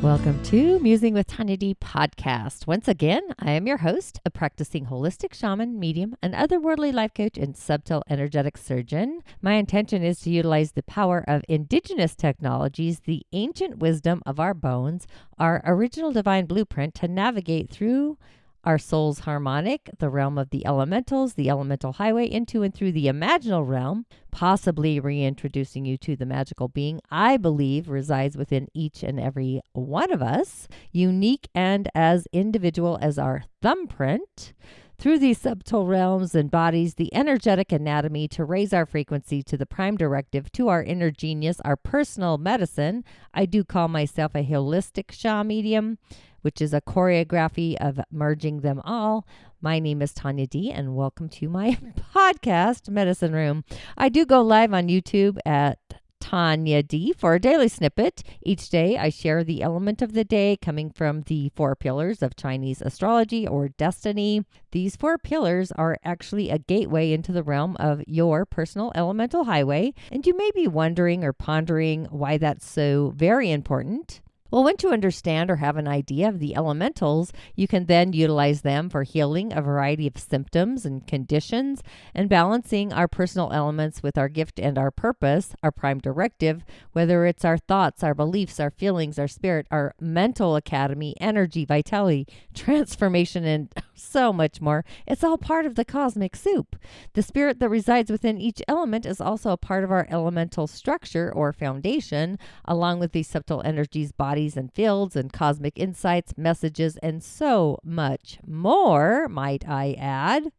Welcome to Musing with Tonya D podcast. Once again, I am your host, a practicing holistic shaman, medium, and otherworldly life coach and subtle energetic surgeon. My intention is to utilize the power of indigenous technologies, the ancient wisdom of our bones, our original divine blueprint to navigate through our soul's harmonic, the realm of the elementals, the elemental highway, into and through the imaginal realm, possibly reintroducing you to the magical being I believe resides within each and every one of us, unique and as individual as our thumbprint. Through these subtle realms and bodies, the energetic anatomy to raise our frequency to the prime directive, to our inner genius, our personal medicine. I do call myself a holistic Sha medium, which is a choreography of merging them all. My name is Tonya D, and welcome to my podcast, Medicine Room. I do go live on YouTube at Tonya D for a daily snippet. Each day, I share the element of the day coming from the 4 pillars of Chinese astrology or destiny. These 4 pillars are actually a gateway into the realm of your personal elemental highway, and you may be wondering or pondering why that's so very important. Well, once you understand or have an idea of the elementals, you can then utilize them for healing a variety of symptoms and conditions and balancing our personal elements with our gift and our purpose, our prime directive, whether it's our thoughts, our beliefs, our feelings, our spirit, our mental academy, energy, vitality, transformation, and so much more. It's all part of the cosmic soup. The spirit that resides within each element is also a part of our elemental structure or foundation, along with these subtle energies, bodies, and fields and cosmic insights, messages, and so much more, might I add.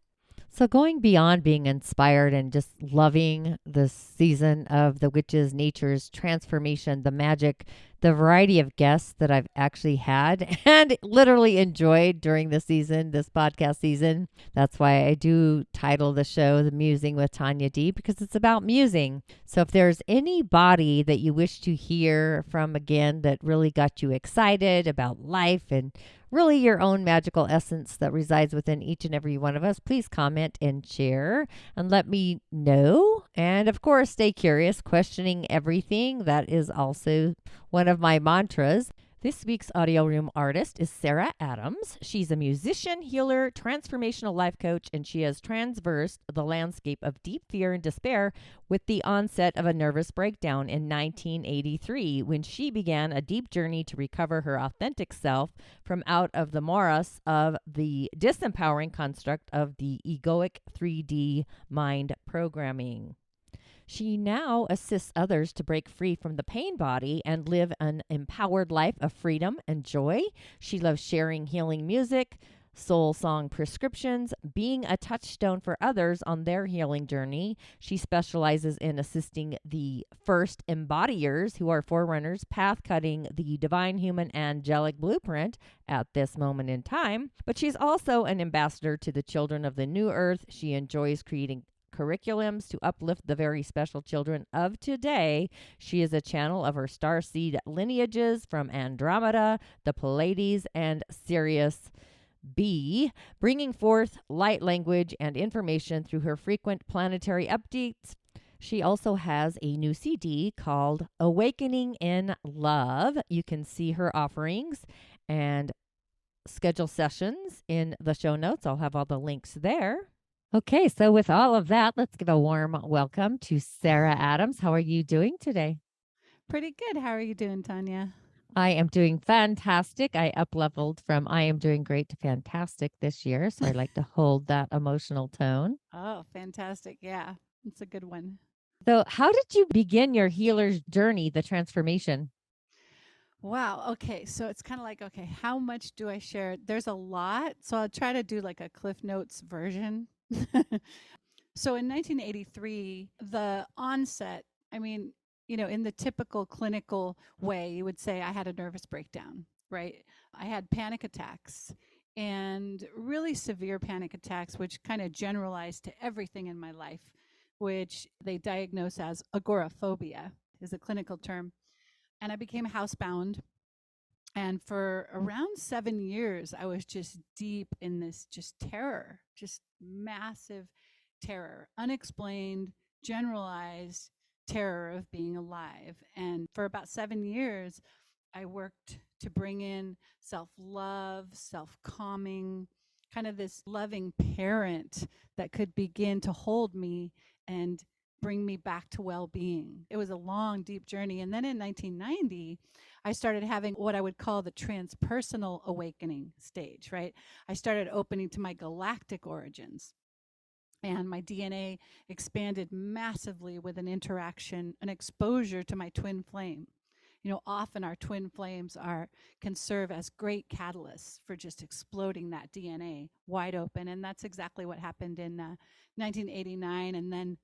So going beyond being inspired and just loving the season of the witches, nature's transformation, the magic, the variety of guests that I've actually had and literally enjoyed during the season, this podcast season. That's why I do title the show The Musing with Tonya D, because it's about musing. So if there's anybody that you wish to hear from again that really got you excited about life and really your own magical essence that resides within each and every one of us, please comment and share and let me know. And of course, stay curious, questioning everything. That is also one of my mantras. This week's audio room artist is Sarah Adams. She's a musician, healer, transformational life coach, and she has traversed the landscape of deep fear and despair with the onset of a nervous breakdown in 1983, when she began a deep journey to recover her authentic self from out of the morass of the disempowering construct of the egoic 3D mind programming. She now assists others to break free from the pain body and live an empowered life of freedom and joy. She loves sharing healing music, soul song prescriptions, being a touchstone for others on their healing journey. She specializes in assisting the first embodiers, who are forerunners, path cutting the divine human angelic blueprint at this moment in time. But she's also an ambassador to the children of the new earth. She enjoys creating curriculums to uplift the very special children of today. She is a channel of her starseed lineages from Andromeda, the Pleiades, and Sirius B, bringing forth light language and information through her frequent planetary updates. She also has a new CD called Awakening in Love. You can see her offerings and schedule sessions in the show notes. I'll have all the links there. Okay, so with all of that, let's give a warm welcome to Sarah Adams. How are you doing today? Pretty good. How are you doing, Tonya? I am doing fantastic. I up-leveled from I am doing great to fantastic this year, so I like to hold that emotional tone. Oh, fantastic. Yeah, it's a good one. So how did you begin your healer's journey, the transformation? Wow. Okay. So it's kind of like, okay, how much do I share? There's a lot. So I'll try to do like a Cliff Notes version. So in 1983, the onset, I mean, in the typical clinical way, you would say I had a nervous breakdown, right? I had panic attacks and really severe panic attacks, which kind of generalized to everything in my life, which they diagnose as agoraphobia, is a clinical term. And I became housebound. And for around 7 years, I was just deep in this just terror, just massive terror, unexplained, generalized terror of being alive. And for about 7 years, I worked to bring in self-love, self-calming, kind of this loving parent that could begin to hold me and bring me back to well-being. It was a long, deep journey. And then in 1990, I started having what I would call the transpersonal awakening stage, right? I started opening to my galactic origins, and my DNA expanded massively with an interaction, an exposure to my twin flame. Often our twin flames can serve as great catalysts for just exploding that DNA wide open, and that's exactly what happened in 1989. And then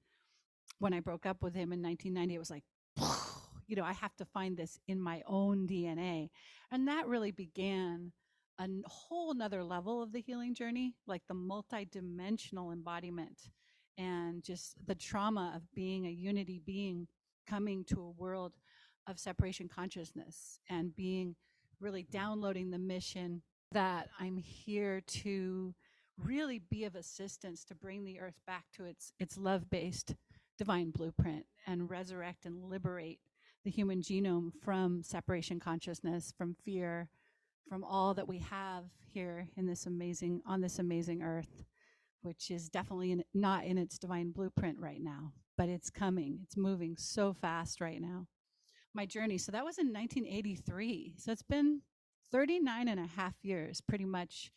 when I broke up with him in 1990, it was like, I have to find this in my own DNA, and that really began a whole nother level of the healing journey, like the multi-dimensional embodiment and just the trauma of being a unity being coming to a world of separation consciousness and being really downloading the mission that I'm here to really be of assistance to bring the earth back to its love-based divine blueprint and resurrect and liberate the human genome from separation consciousness, from fear, from all that we have here on this amazing earth, which is definitely not in its divine blueprint right now, but it's coming. It's moving so fast right now. My journey. So that was in 1983. So it's been 39 and a half years, pretty much,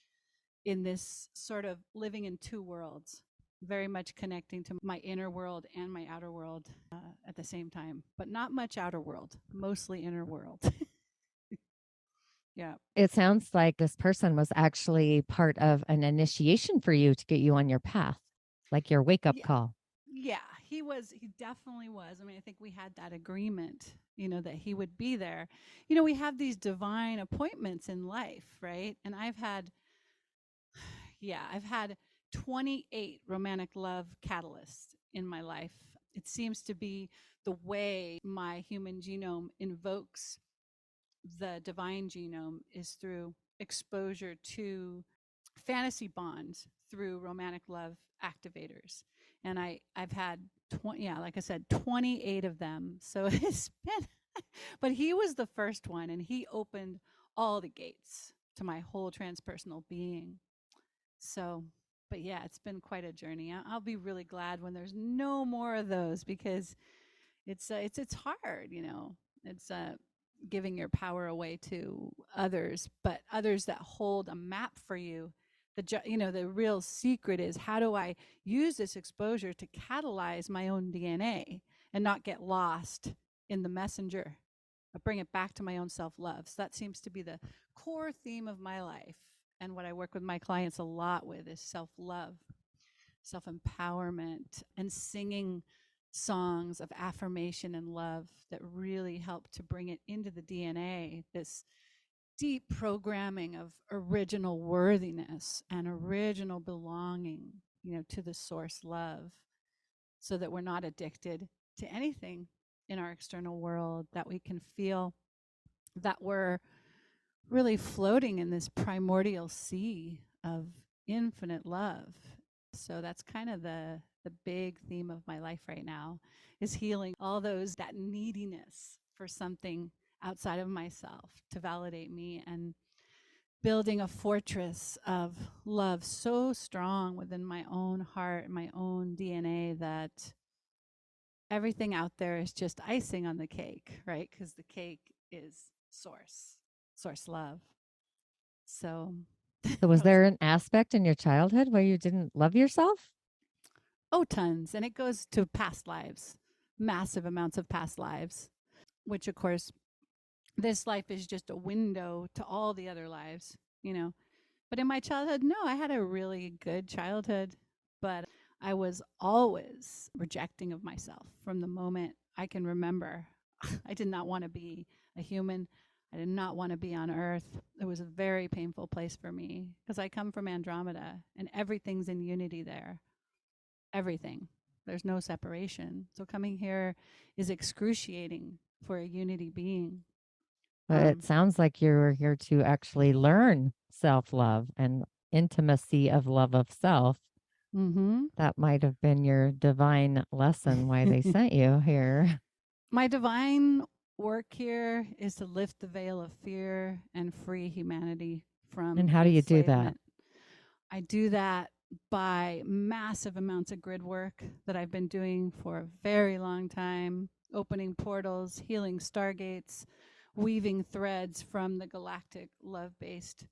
in this sort of living in two worlds, very much connecting to my inner world and my outer world at the same time, but not much outer world, mostly inner world. Yeah. It sounds like this person was actually part of an initiation for you to get you on your path, like your wake up Yeah. call. Yeah, he definitely was. I mean, I think we had that agreement, that he would be there. We have these divine appointments in life, right? And I've had 28 romantic love catalysts in my life. It seems to be the way my human genome invokes the divine genome is through exposure to fantasy bonds through romantic love activators. And I've had 20, like I said, 28 of them. So it's been, but he was the first one, and he opened all the gates to my whole transpersonal being. So, but yeah, it's been quite a journey. I'll be really glad when there's no more of those, because it's hard, It's giving your power away to others, but others that hold a map for you. The real secret is, how do I use this exposure to catalyze my own DNA and not get lost in the messenger, but bring it back to my own self-love. So that seems to be the core theme of my life, and what I work with my clients a lot with is self-love, self-empowerment, and singing songs of affirmation and love that really help to bring it into the DNA, this deep programming of original worthiness and original belonging, to the source love, so that we're not addicted to anything in our external world, that we can feel that we're really floating in this primordial sea of infinite love. So that's kind of the big theme of my life right now, is healing all that neediness for something outside of myself to validate me, and building a fortress of love so strong within my own heart, my own DNA, that everything out there is just icing on the cake, right? Because the cake is source love. So So, was there an aspect in your childhood where you didn't love yourself? Oh, tons. And it goes to past lives, massive amounts of past lives, which, of course, this life is just a window to all the other lives. But in my childhood, no, I had a really good childhood, but I was always rejecting of myself from the moment I can remember. I did not want to be a human. I did not want to be on Earth. It was a very painful place for me, because I come from Andromeda and everything's in unity there. Everything. There's no separation. So coming here is excruciating for a unity being. But it sounds like you're here to actually learn self love and intimacy of love of self. Mm-hmm. That might have been your divine lesson why they sent you here. My divine work here is to lift the veil of fear and free humanity from And how do you do that? enslavement. I do that by massive amounts of grid work that I've been doing for a very long time, opening portals, healing stargates, weaving threads from the galactic love based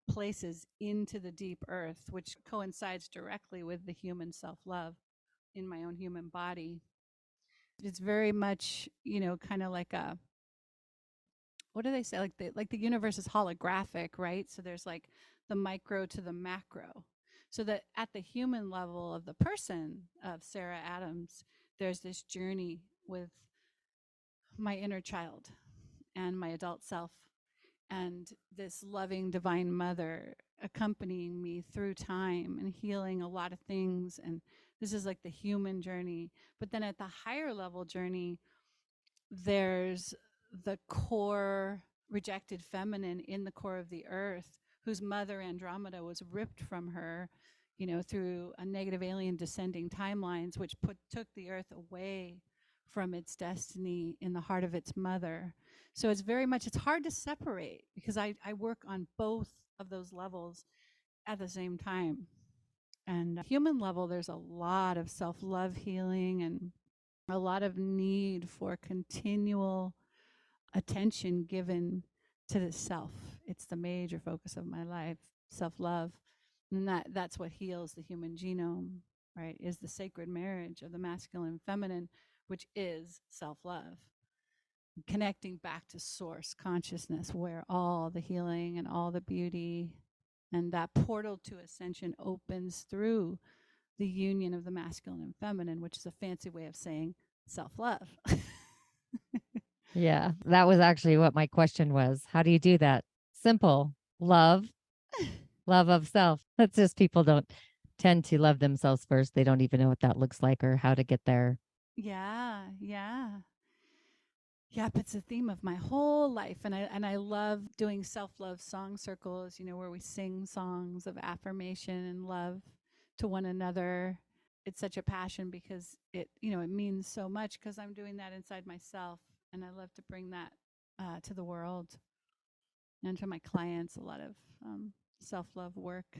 places into the deep earth, which coincides directly with the human self love in my own human body. It's very much, kind of like a, what do they say? Like the universe is holographic, right? So there's like the micro to the macro. So that at the human level of the person of Sarah Adams, there's this journey with my inner child and my adult self and this loving divine mother accompanying me through time and healing a lot of things. And this is like the human journey. But then at the higher level journey, there's the core rejected feminine in the core of the earth, whose mother Andromeda was ripped from her, through a negative alien descending timelines, which took the earth away from its destiny in the heart of its mother. So it's hard to separate because I work on both of those levels at the same time. And human level, there's a lot of self-love healing and a lot of need for continual attention given to the self. It's the major focus of my life, self-love. And that's what heals the human genome, right? Is the sacred marriage of the masculine and feminine, which is self-love. Connecting back to source consciousness where all the healing and all the beauty and that portal to ascension opens through the union of the masculine and feminine, which is a fancy way of saying self-love. Yeah, that was actually what my question was. How do you do that? Simple. Love, love of self. That's just people don't tend to love themselves first. They don't even know what that looks like or how to get there. Yeah, yeah. Yep, it's a theme of my whole life, and I love doing self-love song circles, where we sing songs of affirmation and love to one another. It's such a passion because it means so much because I'm doing that inside myself, and I love to bring that to the world and to my clients. A lot of self-love work.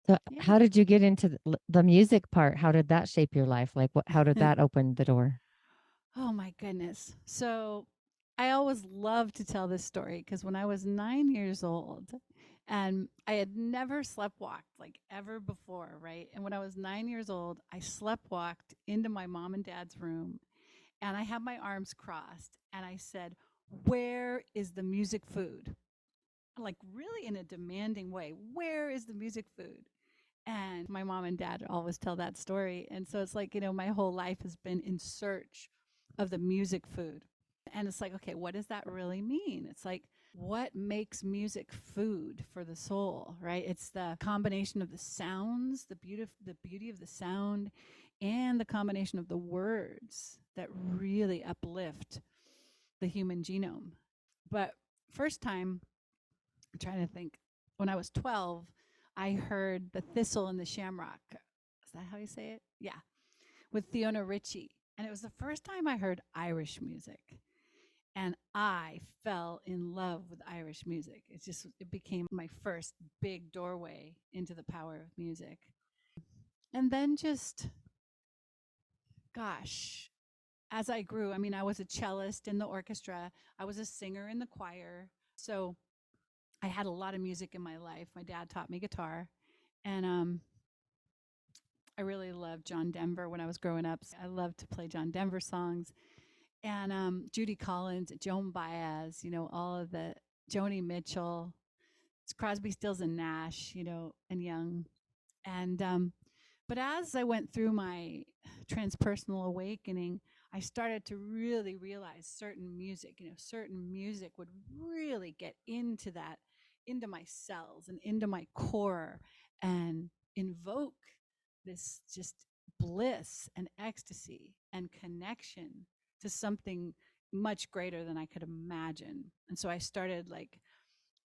So, Yeah. how did you get into the music part? How did that shape your life? Like, how did that open the door? Oh my goodness. So I always love to tell this story because when I was 9 years old, and I had never sleptwalked like ever before, right? And when I was 9 years old, I sleptwalked into my mom and dad's room and I had my arms crossed and I said, "Where is the music food?" Like, really in a demanding way. Where is the music food? And my mom and dad always tell that story. And so it's like, my whole life has been in search of the music food. And it's like, okay, what does that really mean? It's like, what makes music food for the soul, right? It's the combination of the sounds, the beauty of the sound, and the combination of the words that really uplift the human genome. But first time, I'm trying to think, when I was 12, I heard The Thistle and the Shamrock. Is that how you say it? Yeah, with Fiona Ritchie. And it was the first time I heard Irish music. And I fell in love with Irish music. It became my first big doorway into the power of music. And then just, gosh, as I grew, I mean, I was a cellist in the orchestra, I was a singer in the choir. So I had a lot of music in my life. My dad taught me guitar. And I really loved John Denver when I was growing up. I loved to play John Denver songs. And Judy Collins, Joan Baez, all of the Joni Mitchell, it's Crosby, Stills, and Nash, and Young. And but as I went through my transpersonal awakening, I started to really realize certain music would really get into into my cells and into my core and invoke this just bliss and ecstasy and connection to something much greater than I could imagine. And so I started like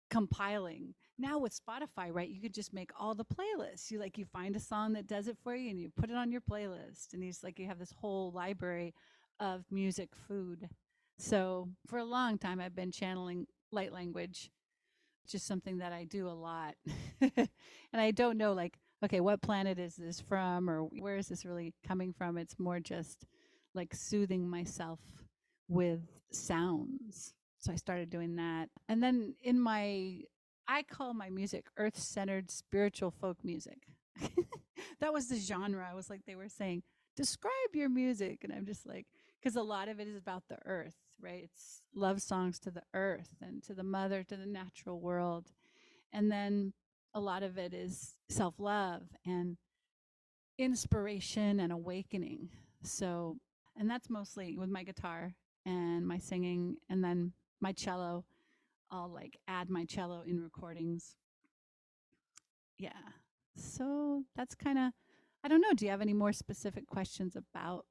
compiling. Now with Spotify, right, you could just make all the playlists. You find a song that does it for you and you put it on your playlist. And you have this whole library of music food. So for a long time, I've been channeling light language, just something that I do a lot. And I don't know, like, okay, what planet is this from or where is this really coming from? It's more just like soothing myself with sounds. So I started doing that. And then I call my music earth centered spiritual folk music. That was the genre. I was like, they were saying, describe your music. And I'm just like, because a lot of it is about the earth, right? It's love songs to the earth and to the mother, to the natural world. And then a lot of it is self love and inspiration and awakening. So, and that's mostly with my guitar and my singing, and then my cello. I'll like add my cello in recordings. Yeah. So that's kind of, I don't know. Do you have any more specific questions about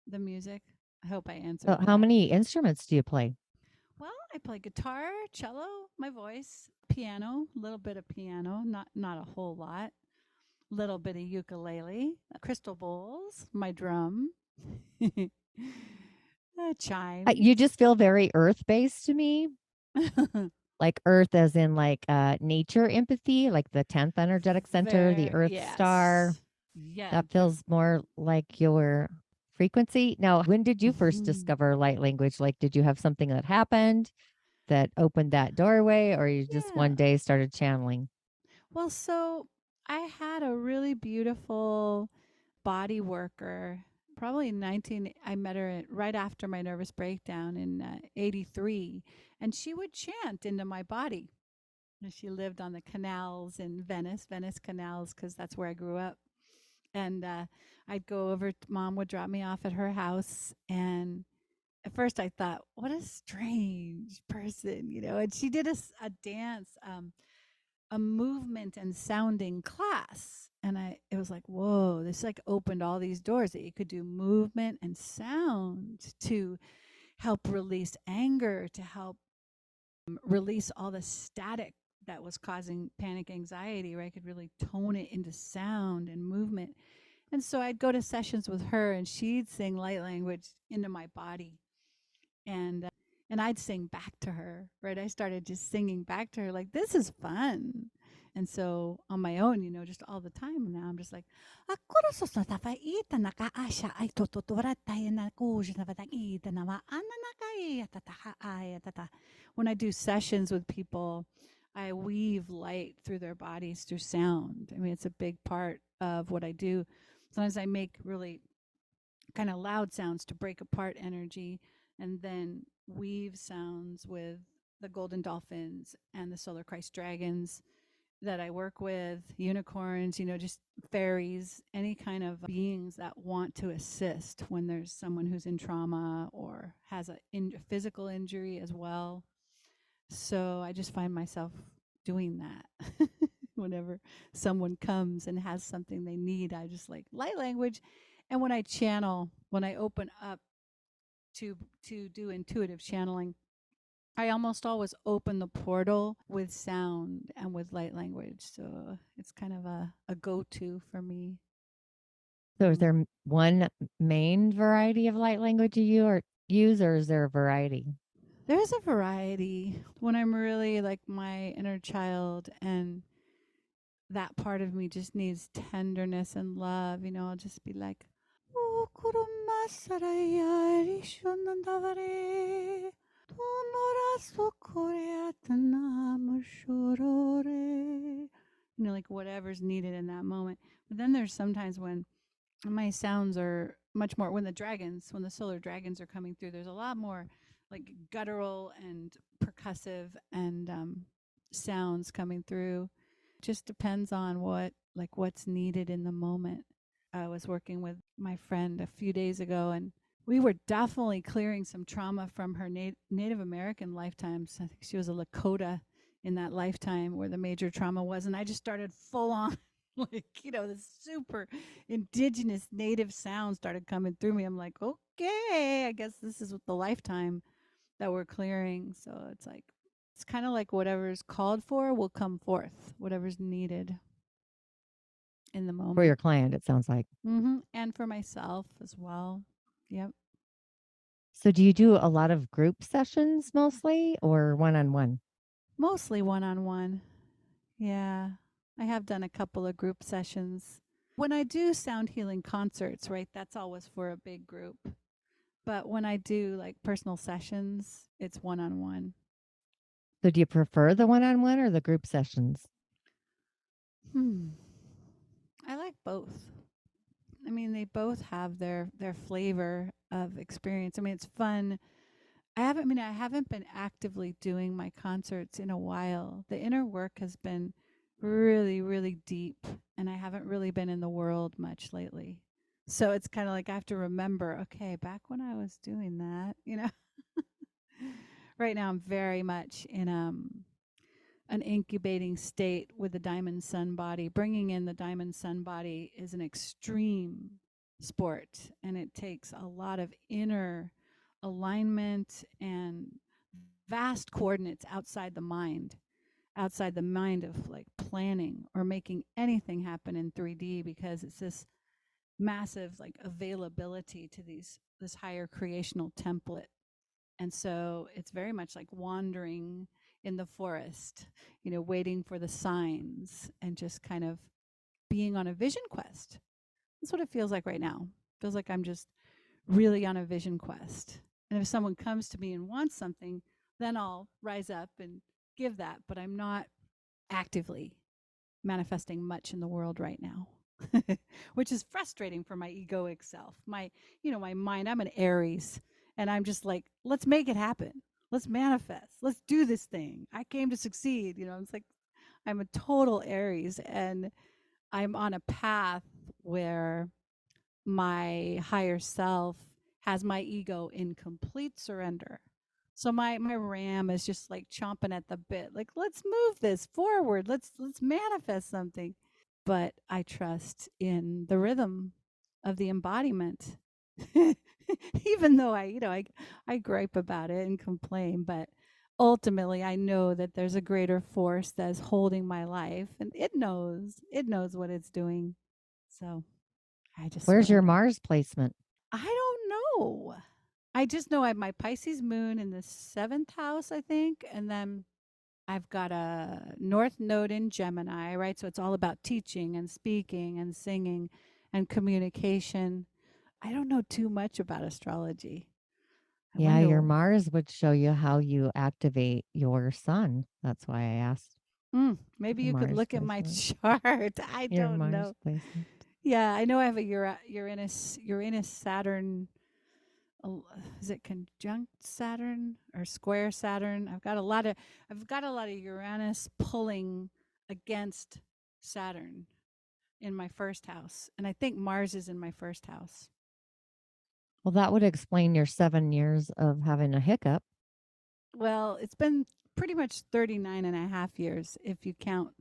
the music? I hope I So answered how that. many instruments do you play? Well, I play guitar, cello, my voice, piano, a little bit of piano, not a whole lot. Little bit of ukulele, crystal bowls, my drum, You chimes. just feel very earth-based to me, like earth as in like nature empathy, like the 10th energetic center, the Very earth star. yes, yeah. That feels more like your frequency. Now, when did you first Mhm. discover light language? Like, did you have something that happened that opened that doorway, or you just Yeah. one day started channeling? Well, so I had a really beautiful body worker. Probably in 19, I met her right after my nervous breakdown in 83. And she would chant into my body. And she lived on the canals in Venice, Venice canals, because that's where I grew up. And I'd go over, mom would drop me off at her house. And at first I thought, what a strange person, you know. And she did a dance, a movement and sounding class. And it was like, whoa, this like opened all these doors that you could do movement and sound to help release anger, to help release all the static that was causing panic anxiety, right? I could really tone it into sound and movement. And so I'd go to sessions with her and she'd sing light language into my body. And I'd sing back to her, right? I started just singing back to her like this is fun. And so on my own, you know, just all the time now I'm just like when I do sessions with people, I weave light through their bodies through sound. I mean, it's a big part of what I do. Sometimes I make really kind of loud sounds to break apart energy and then weave sounds with the golden dolphins and the solar Christ dragons that I work with, unicorns, you know, just fairies, any kind of beings that want to assist when there's someone who's in trauma or has a physical injury as well. So I just find myself doing that. Whenever someone comes and has something they need, I just like light language. And when I channel, when I open up to do intuitive channeling, I almost always open the portal with sound and with light language. So it's kind of a go to for me. So, is Mm. there one main variety of light language you use, or is there a variety? There's a variety when I'm really like my inner child and that part of me just needs tenderness and love. You know, I'll just be like, "O kurumma saraya rishonandavare, tonoraso koreatana mushorore." You know, like whatever's needed in that moment. But then there's sometimes when my sounds are much more when the solar dragons are coming through, there's a lot more like guttural and percussive and sounds coming through. Just depends on what's needed in the moment. I was working with my friend a few days ago and we were definitely clearing some trauma from her Native American lifetimes. I think she was a Lakota in that lifetime where the major trauma was. And I just started full on, like, you know, the super indigenous native sound started coming through me. I'm like, okay, I guess this is what the lifetime that we're clearing. So it's kind of like whatever's called for will come forth, whatever's needed in the For moment. your client, it sounds like. And for myself as well. Yep. So do you do a lot of group sessions mostly or one-on-one? Mostly one on one. Yeah. I have done a couple of group sessions. When I do sound healing concerts, right, that's always for a big group. But when I do like personal sessions, it's one on one. So do you prefer the one-on-one or the group sessions? Hmm. I like both. I mean, they both have their flavor of experience. I mean, it's fun. I haven't been actively doing my concerts in a while. The inner work has been really, really deep, and I haven't really been in the world much lately. So it's kind of like I have to remember, okay, back when I was doing that, you know. Right now I'm very much in an incubating state with the diamond sun body. Bringing in the diamond sun body is an extreme sport, and it takes a lot of inner alignment and vast coordinates outside the mind of like planning or making anything happen in 3D, because it's this massive like availability to this higher creational template. And so it's very much like wandering in the forest, waiting for the signs and just kind of being on a vision quest. That's what it feels like right now. It feels like I'm just really on a vision quest. And if someone comes to me and wants something, then I'll rise up and give that. But I'm not actively manifesting much in the world right now. Which is frustrating for my egoic self. My mind, I'm an Aries, and I'm just like, let's make it happen. Let's manifest. Let's do this thing. I came to succeed. It's like I'm a total Aries, and I'm on a path where my higher self has my ego in complete surrender. So my ram is just like chomping at the bit. Like, let's move this forward. Let's manifest something. But I trust in the rhythm of the embodiment. Even though I gripe about it and complain, but ultimately I know that there's a greater force that's holding my life, and it knows what it's doing. So I just Where's your surrender. Mars placement? I don't know. I just know I have my Pisces moon in the 7th house, I think, and then I've got a North Node in Gemini, right? So it's all about teaching and speaking and singing and communication. I don't know too much about astrology. I Yeah, your wonder. Mars would show you how you activate your sun. That's why I asked Maybe the you could Mars look at my placement. chart. I Your don't Mars know. placement. Yeah, I know I have a Uranus Saturn. Is it conjunct Saturn or square Saturn? I've got a lot of Uranus pulling against Saturn in my first house, and I think Mars is in my first house. Well, that would explain your 7 years of having a hiccup. Well, it's been pretty much 39 and a half years if you count,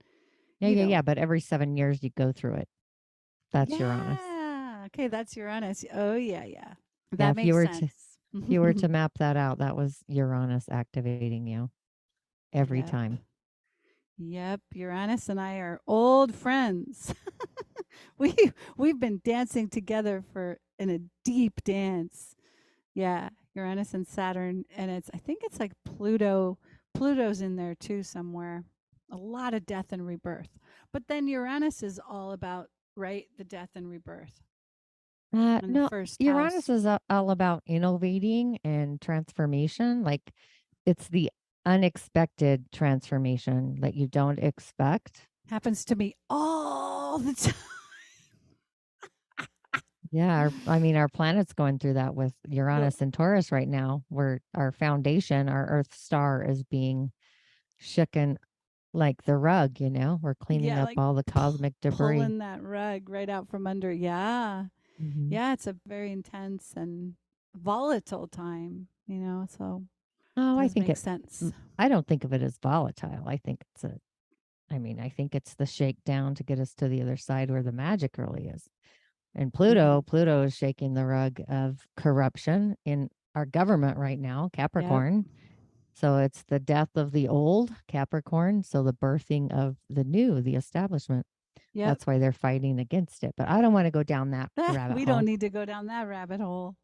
Yeah, you yeah, know. yeah. But every 7 years you go through it. That's Uranus. Yeah. Okay, that's Uranus. Oh, yeah, yeah. Yeah, That makes sense. if you were to map that out, that was Uranus activating you every Yep. time. Yep, Uranus and I are old friends. we we've been dancing together for in a deep dance. Yeah, Uranus and Saturn, and I think it's like Pluto. Pluto's in there too somewhere. A lot of death and rebirth. But then Uranus is all about, right, the death and rebirth in the No, first Uranus house. is all about innovating and transformation. Like it's the unexpected transformation that you don't expect. Happens to me all the time. Yeah, our planet's going through that with Well, Uranus and Taurus right now, where our foundation, our Earth star, is being shooken like the rug. We're cleaning yeah, up like all the cosmic debris. pulling that rug right out from under. Yeah. Hmm. Yeah, it's a very intense and volatile time, so Oh, it does make sense. I don't think of it as volatile. I think it's the shakedown to get us to the other side where the magic really is. And Mhm. Pluto is shaking the rug of corruption in our government right now, Yep. Capricorn. So it's the death of the old, Capricorn. So the birthing of the new, the establishment. Yep. That's why they're fighting against it. But I don't want to go down that rabbit We don't hole. need to go down that rabbit hole.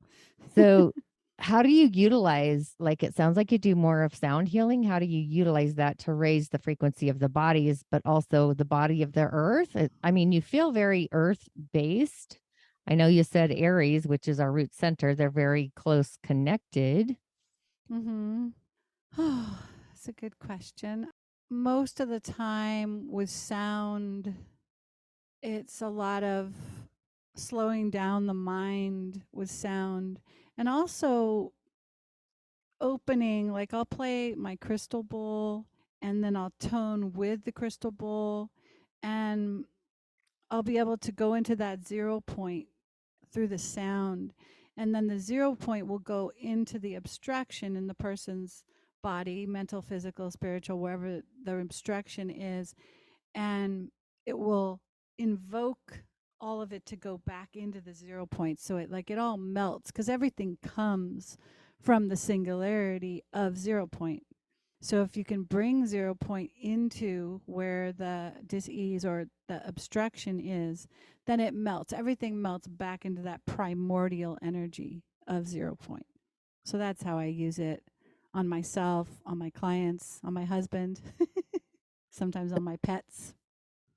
So how do you utilize, like, it sounds like you do more of sound healing. How do you utilize that to raise the frequency of the bodies, but also the body of the earth? I mean, you feel very earth based. I know you said Aries, which is our root center. They're very close connected. Mm-hmm. Oh, that's a good question. Most of the time with sound, it's a lot of slowing down the mind with sound and also opening. Like I'll play my crystal bowl and then I'll tone with the crystal bowl and I'll be able to go into that 0 point through the sound. And then the 0 point will go into the abstraction in the person's body, mental, physical, spiritual, wherever the abstraction is. And it will invoke all of it to go back into the 0 point. So it all melts because everything comes from the singularity of 0 point. So if you can bring 0 point into where the dis-ease or the obstruction is, then it melts. Everything melts back into that primordial energy of 0 point. So that's how I use it on myself, on my clients, on my husband, sometimes on my pets.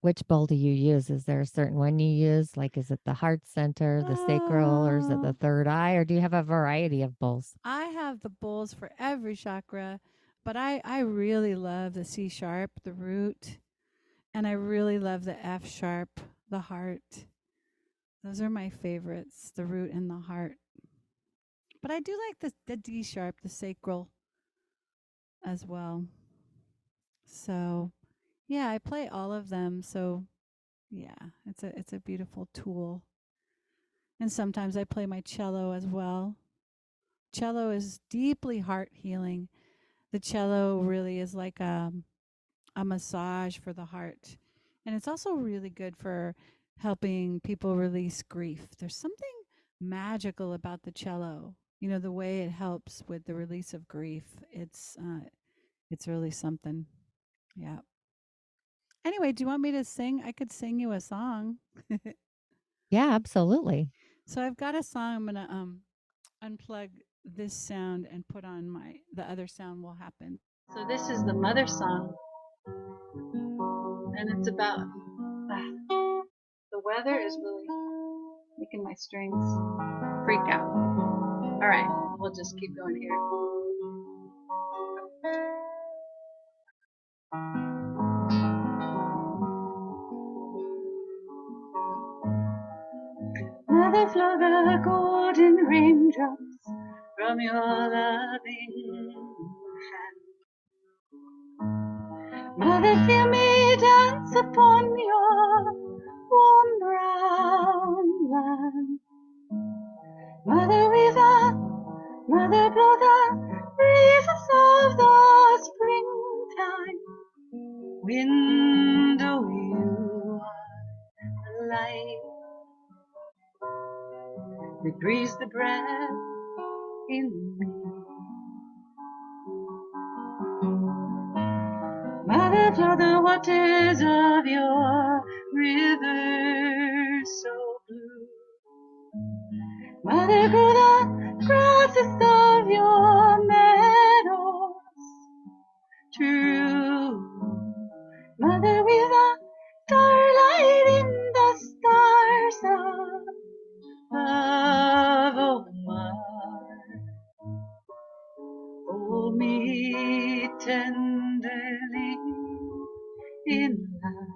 Which bowl do you use? Is there a certain one you use? Like, is it the heart center, the sacral, or is it the third eye? Or do you have a variety of bowls? I have the bowls for every chakra, but I really love the C sharp, the root, and I really love the F sharp, the heart. Those are my favorites, the root and the heart. But I do like the D sharp, the sacral as well. So, yeah, I play all of them. So, yeah, it's a beautiful tool. And sometimes I play my cello as well. Cello is deeply heart healing. The cello really is like a massage for the heart. And it's also really good for helping people release grief. There's something magical about the cello. You know, the way it helps with the release of grief. It's really something. Yeah. Anyway, do you want me to sing? I could sing you a song. Yeah, absolutely. So I've got a song. I'm gonna unplug this sound and put on the other sound will happen. So this is the mother song, and it's about the weather is really making my strings freak out. All right, we'll just keep going here. Mother, flow the golden raindrops from your loving hand. Mother, feel me dance upon your warm brown land. Mother, mother, blow the breezes of the springtime. Wind, oh, you are the light that breathes the breath in me. Mother, flow the waters of your river so blue. Mother, grow the grasses of your meadows true. Mother, with the starlight in the stars above, oh, mother, hold me tenderly in love.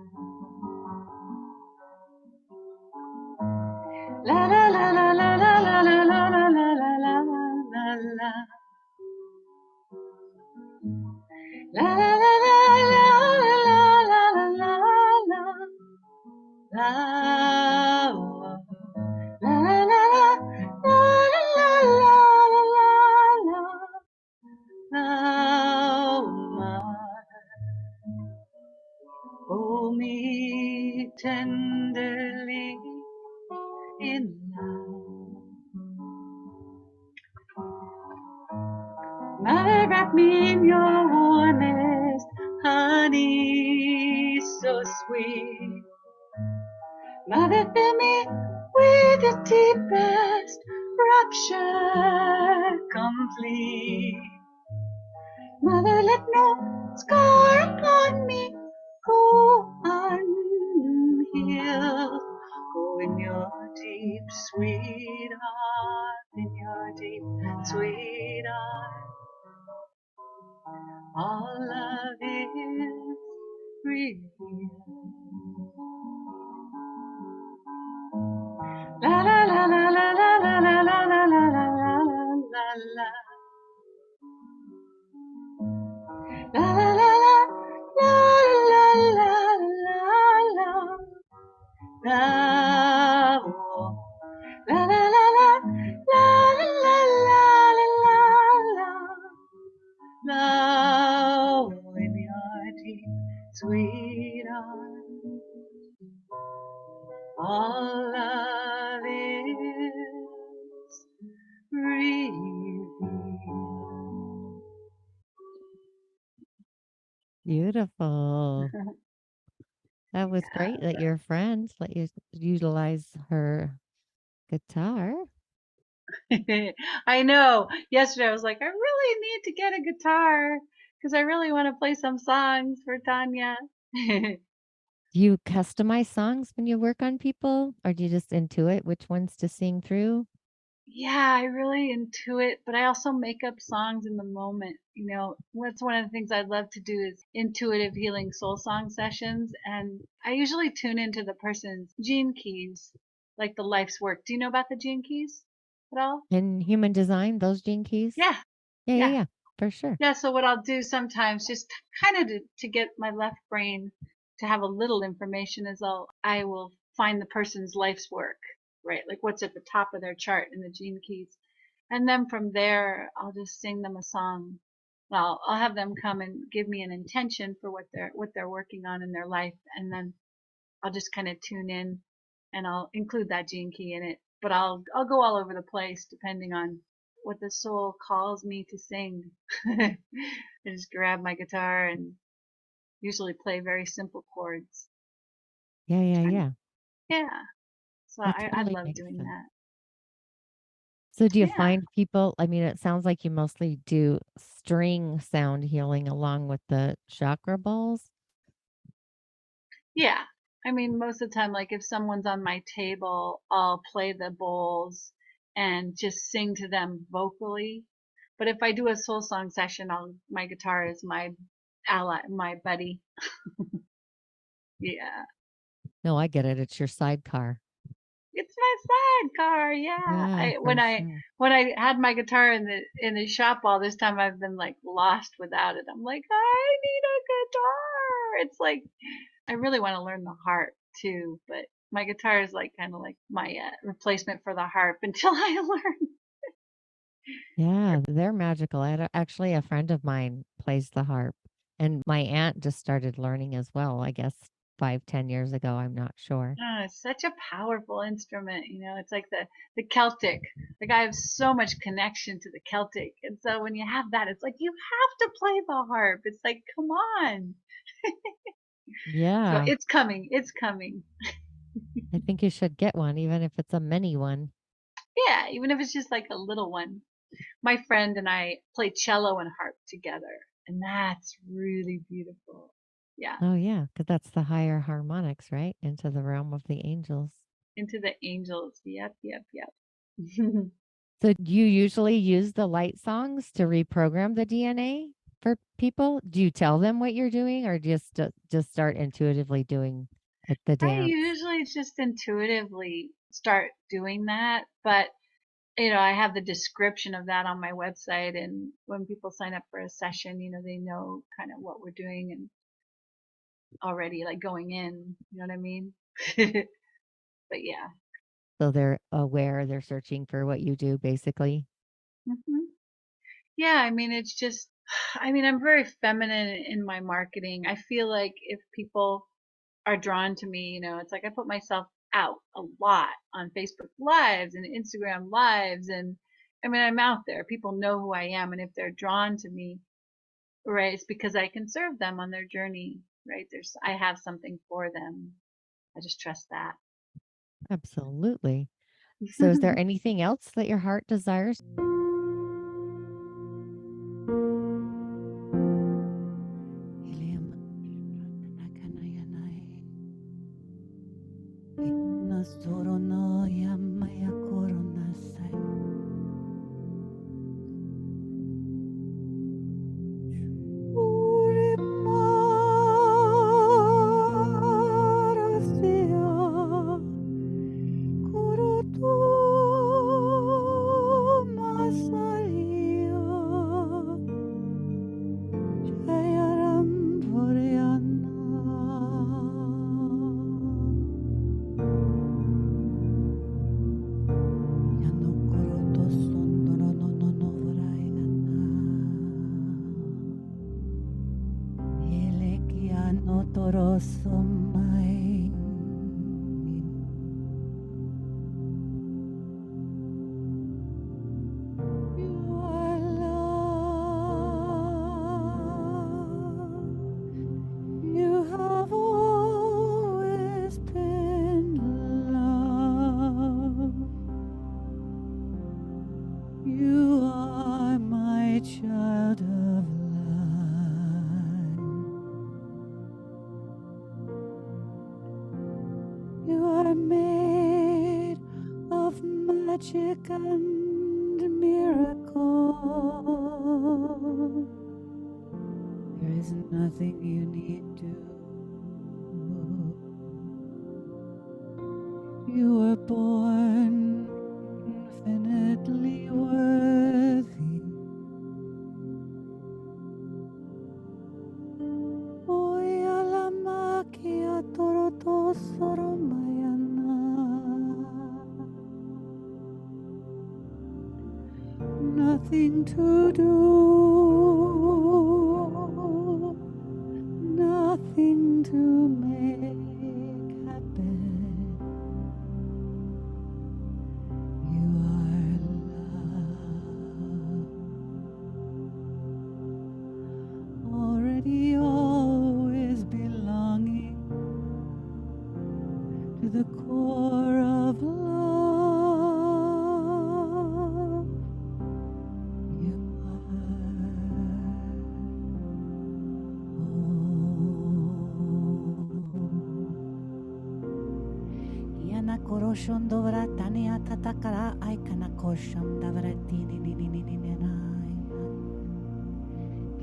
La la la la la la la la la la la la la la. La la la la la la la la la la. La la la la la la la la la. Hold me tenderly in love. Mother, wrap me in your warmest honey, so sweet. Mother, fill me with the deepest rapture complete. Mother, let no scar upon me go unhealed. Go in your deep, sweet heart, in your deep, sweet heart. All love is real. La la la la la la la la la la la la la la. La la la la la la la la la. La la la la la la la la la. Love in your deep, sweet arms. All love is revealed. Beautiful. That was great that your friends let you utilize her guitar. I know. Yesterday I was like, I really need to get a guitar because I really want to play some songs for Tonya. Do you customize songs when you work on people, or do you just intuit which ones to sing through? Yeah, I really intuit, but I also make up songs in the moment. You know, what's one of the things I'd love to do is intuitive healing soul song sessions. And I usually tune into the person's gene keys, like the life's work. Do you know about the gene keys at all? In human design, those gene keys? Yeah, Yeah, yeah, yeah. yeah, for sure. Yeah, so what I'll do sometimes, just kind of to get my left brain to have a little information, is I will find the person's life's work, right? Like what's at the top of their chart in the gene keys, and then from there I'll just sing them a song. Well, I'll have them come and give me an intention for what they're working on in their life, and then I'll just kind of tune in, and I'll include that gene key in it. But I'll go all over the place depending on what the soul calls me to sing. I just grab my guitar and usually play very simple chords. Yeah, yeah, And yeah. yeah, so That I totally love makes doing sense. that. So do you Yeah, find people, I mean, it sounds like you mostly do string sound healing along with the chakra balls. yeah. I mean, most of the time, like if someone's on my table, I'll play the bowls and just sing to them vocally. But if I do a soul song session, my guitar is my ally, my buddy. Yeah. No, I get it. It's your sidecar. It's my sidecar. Yeah. Yeah, I for when I sure. when I had my guitar in the shop all this time, I've been like lost without it. I'm like, I need a guitar. It's like I really want to learn the harp too, but my guitar is like kind of like my replacement for the harp until I learn. Yeah, they're magical. Actually, a friend of mine plays the harp, and my aunt just started learning as well, I guess 5, 10 years ago. I'm not sure. Oh, it's such a powerful instrument, you know. It's like the Celtic. Like I have so much connection to the Celtic, and so when you have that, it's like you have to play the harp. It's like, come on. So Yeah, it's coming. It's coming. I think you should get one, even if it's a mini one. Yeah, even if it's just like a little one. My friend and I play cello and harp together, and that's really beautiful. Yeah, Oh, yeah, because that's the higher harmonics, right? Into the realm of the angels. into the angels. Yep, yep, yep. So, do you usually use the light songs to reprogram the DNA for people? Do you tell them what you're doing, or just start intuitively doing the I dance? usually just intuitively start doing that, but I have the description of that on my website, and when people sign up for a session, they know kind of what we're doing and already like going in, you know what I mean? But yeah. So they're aware, they're searching for what you do, basically. hmm Yeah, I mean, it's just, I mean, I'm very feminine in my marketing. I feel like if people are drawn to me, it's like I put myself out a lot on Facebook Lives and Instagram Lives. And I mean, I'm out there. People know who I am. And if they're drawn to me, right, it's because I can serve them on their journey, right? I have something for them. I just trust that. Absolutely. So is there anything else that your heart desires? You have always been love. You are my child of light. You are made of magic and miracle. There is nothing you need to. You were born infinitely worthy. Oyalamakia toroto soromayana. Nothing to do, nothing to make happen. You are love, already always belonging to the core of love. You Yana koroshon dovra tania tatakara aikana kosham davratini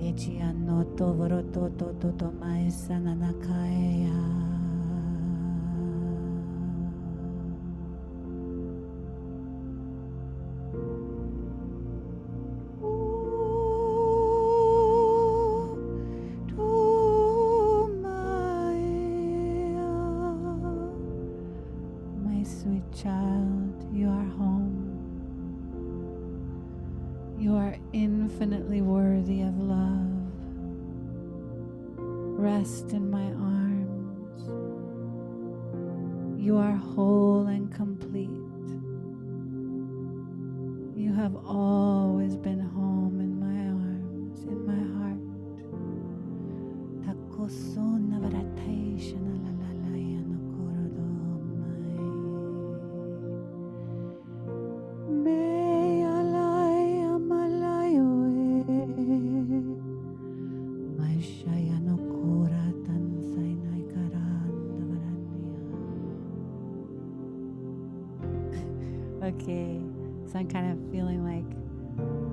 Echi anno tovoro to maesa nanakaya. My sweet child, you are home. You are infinitely worthy of love. Rest in my arms. You are whole and complete. You have always been home in my arms, in my heart. Takoso navaratai shanalalaya no korodomai. Me alaya malayoe. My shaya no kora tansai nai karanda varanya. Okay, so I'm kind of feeling like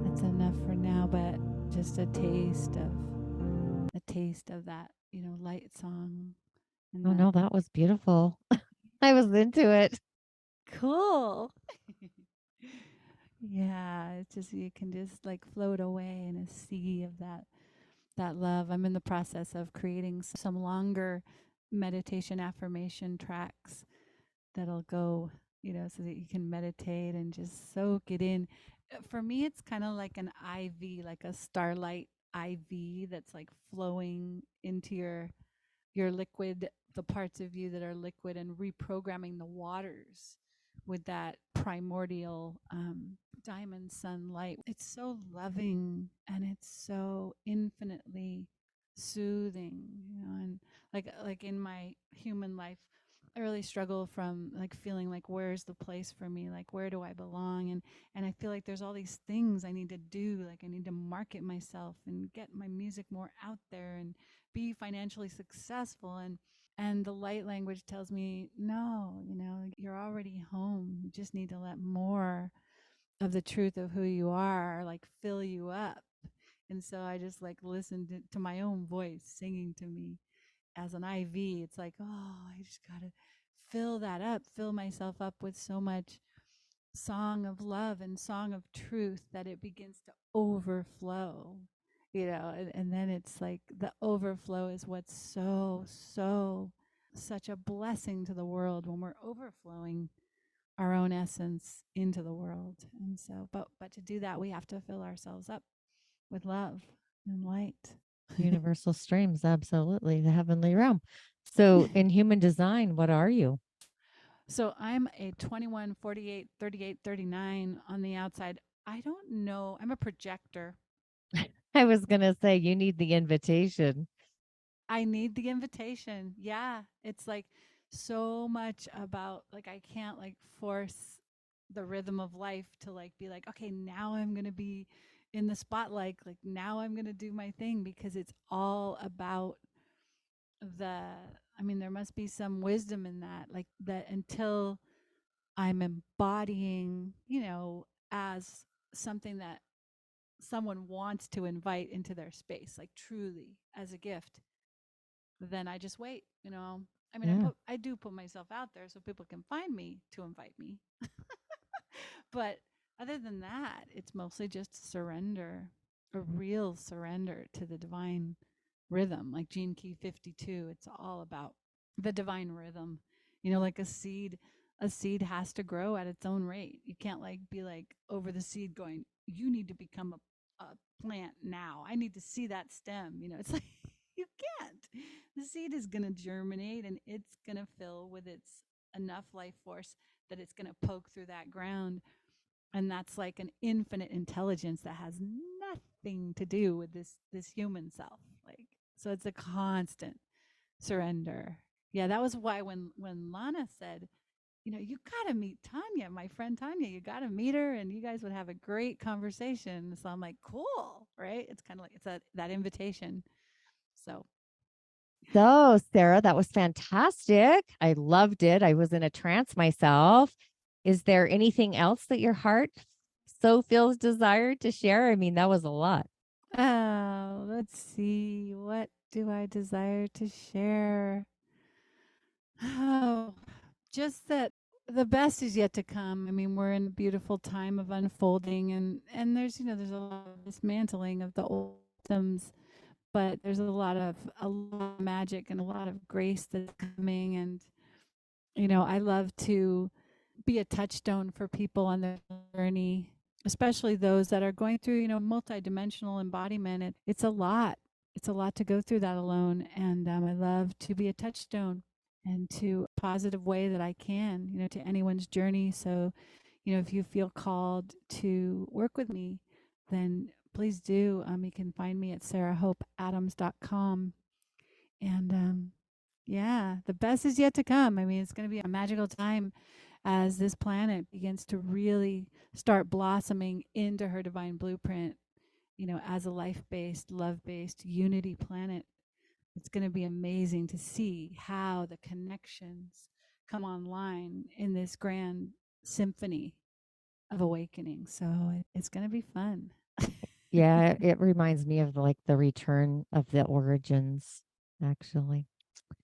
that's enough for now, but just a taste of that, light song. And Oh no, that was beautiful. I was into it. cool. Yeah, it's just you can just like float away in a sea of that love. I'm in the process of creating some longer meditation affirmation tracks that'll go, so that you can meditate and just soak it in. For me, it's kind of like an IV, like a starlight IV that's like flowing into your liquid, the parts of you that are liquid, and reprogramming the waters with that primordial diamond sunlight. It's so loving and it's so infinitely soothing, and like in my human life, really struggle from like feeling like where's the place for me, like where do I belong, and I feel like there's all these things I need to do, like I need to market myself and get my music more out there and be financially successful, and the light language tells me no, you're already home. You just need to let more of the truth of who you are like fill you up. And so I just like listened to my own voice singing to me as an IV. It's like, oh, I just got to fill that up, fill myself up with so much song of love and song of truth that it begins to overflow, and then it's like the overflow is what's so such a blessing to the world when we're overflowing our own essence into the world. And so, but to do that, we have to fill ourselves up with love and light. Universal streams, absolutely. The heavenly realm. So in human design, what are you? So I'm a 21, 48, 38, 39 on the outside. I don't know. I'm a projector. I was going to say, you need the invitation. I need the invitation. Yeah. It's like so much about like I can't like force the rhythm of life to like be like, okay, now I'm going to be in the spotlight. Like now I'm going to do my thing, because it's all about there must be some wisdom in that, like that until I'm embodying, as something that someone wants to invite into their space, like truly as a gift, then I just wait, Yeah. I do put myself out there so people can find me to invite me. But other than that, it's mostly just surrender, a real surrender to the divine rhythm, like Gene Key 52. It's all about the divine rhythm. Like a seed has to grow at its own rate. You can't like be like over the seed going, you need to become a plant now. I need to see that stem. It's like you can't. The seed is going to germinate and it's going to fill with its enough life force that it's going to poke through that ground. And that's like an infinite intelligence that has nothing to do with this human self. Like, so it's a constant surrender. Yeah, that was why when Lana said, you got to meet Tonya, my friend Tonya, you got to meet her and you guys would have a great conversation. So I'm like, cool, right? It's kind of like it's that invitation. So Sarah, that was fantastic. I loved it. I was in a trance myself. Is there anything else that your heart so feels desired to share? I mean, that was a lot. let's see. What do I desire to share? Oh, just that the best is yet to come. I mean, we're in a beautiful time of unfolding, and there's a lot of dismantling of the old systems, but there's a lot of magic and a lot of grace that's coming. And I love to be a touchstone for people on their journey, especially those that are going through multidimensional embodiment. It's a lot. It's a lot to go through that alone, and I love to be a touchstone and to a positive way that I can, to anyone's journey. So, if you feel called to work with me, then please do. You can find me at sarahhopeadams.com. And yeah, the best is yet to come. I mean, it's going to be a magical time as this planet begins to really start blossoming into her divine blueprint, as a life-based, love-based, unity planet. It's going to be amazing to see how the connections come online in this grand symphony of awakening. So it's going to be fun. Yeah, it reminds me of like the return of the origins, actually.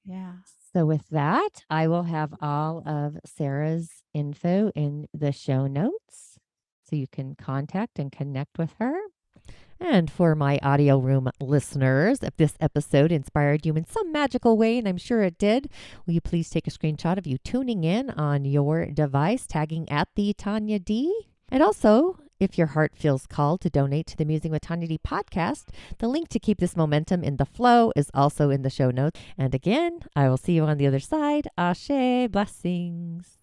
Yeah. So with that, I will have all of Sarah's info in the show notes so you can contact and connect with her. And for my audio room listeners, if this episode inspired you in some magical way, and I'm sure it did, will you please take a screenshot of you tuning in on your device, tagging at the Tonya D? And also, if your heart feels called to donate to the Musing with Tonya D podcast, the link to keep this momentum in the flow is also in the show notes. And again, I will see you on the other side. Ashe, blessings.